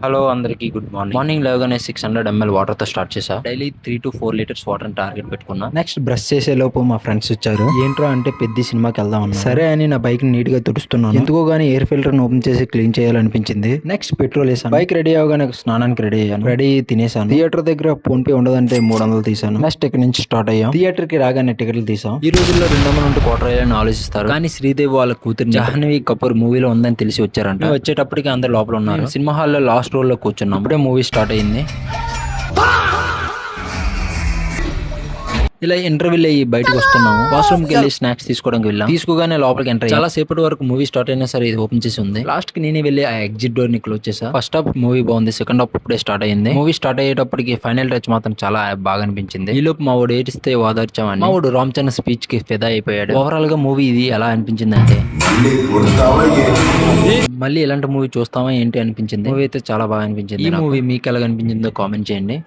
Hello అందరికి good morning లేవగానే 600 ml water తో స్టార్ట్ చేసా. Daily 3 to 4 litres water target పెట్టుకున్నా. నెక్స్ట్ బ్రష్ చేసే లోపు మా ఫ్రెండ్స్ వచ్చారు. ఏంట్రా అంటే పెద్ద సినిమాకి వెళ్దాం అన్నారు. సరే అని నా బైక్ ని నీట్ గా తుడుస్తున్నాను. ఎందుకో గానీ ఎయిర్ ఫిల్టర్ ని ఓపెన్ చేసి క్లీన్ చేయాలనిపించింది. నెక్స్ట్ పెట్రోల్ వేసాను. బైక్ రెడీ అవగానే స్నానానికి రెడీ అయ్యాను. రెడీ తినేసాను. థియేటర్ దగ్గర ఫోన్ పే ఉండదంటే 300 తీసాను. నెక్స్ట్ ఇక్కడ నుంచి స్టార్ట్ అయ్యాం. థియేటర్ కి రాగానే టికెట్లు తీసాం. ఈ రోజుల్లో 200 నుండి క్వార్టర్ అయ్యాలని ఆలోచిస్తారు, కానీ శ్రీదేవి వాళ్ళ కూతురు జాహ్నవి కపూర్ మూవీలో ఉందని తెలిసి వచ్చారంట. మేము వచ్చేటప్పటికి అందరు లోపల ఉన్నారు. సినిమా హాల్లో లాస్ట్ రోల్ లో కూర్చున్నాం. అప్పుడే మూవీ స్టార్ట్ అయింది. ఇలా ఇంటర్వ్యూల్ అయ్యి బయటకు వస్తున్నాము. వాష్రూమ్ కి వెళ్ళి స్నాక్స్ తీసుకోవడానికి వెళ్ళాం. తీసుకోగానే లోపలికి ఎంటర్ చాలా సేపటి వరకు మూవీ స్టార్ట్ అయినా సరే ఇది ఓపెన్ చేసి ఉంది. లాస్ట్ కి నేనే వెళ్ళి ఆ ఎగ్జిట్ డోర్ ని క్లోజ్ చేసా. ఫస్ట్ హాఫ్ మూవీ బాగుంది, సెకండ్ హాఫ్ ఇప్పుడే స్టార్ట్ అయింది. మూవీ స్టార్ట్ అయ్యేటప్పటికి ఫైనల్ టచ్ మాత్రం చాలా బాగా అనిపించింది. ఈ లోపు మా వాడు ఏడిస్తే ఓదార్చామని మా వాడు రామ్ చరణ్ స్పీచ్ కి ఫిదా అయిపోయాడు. ఓవరాల్ గా మూవీ ఇది ఎలా అనిపించింది అంటే మళ్ళీ ఇలాంటి మూవీ చూస్తామా ఏంటి అనిపించింది. మూవీ అయితే చాలా బాగా అనిపించింది. ఈ మూవీ మీకు ఎలా అనిపించిందో కామెంట్ చేయండి.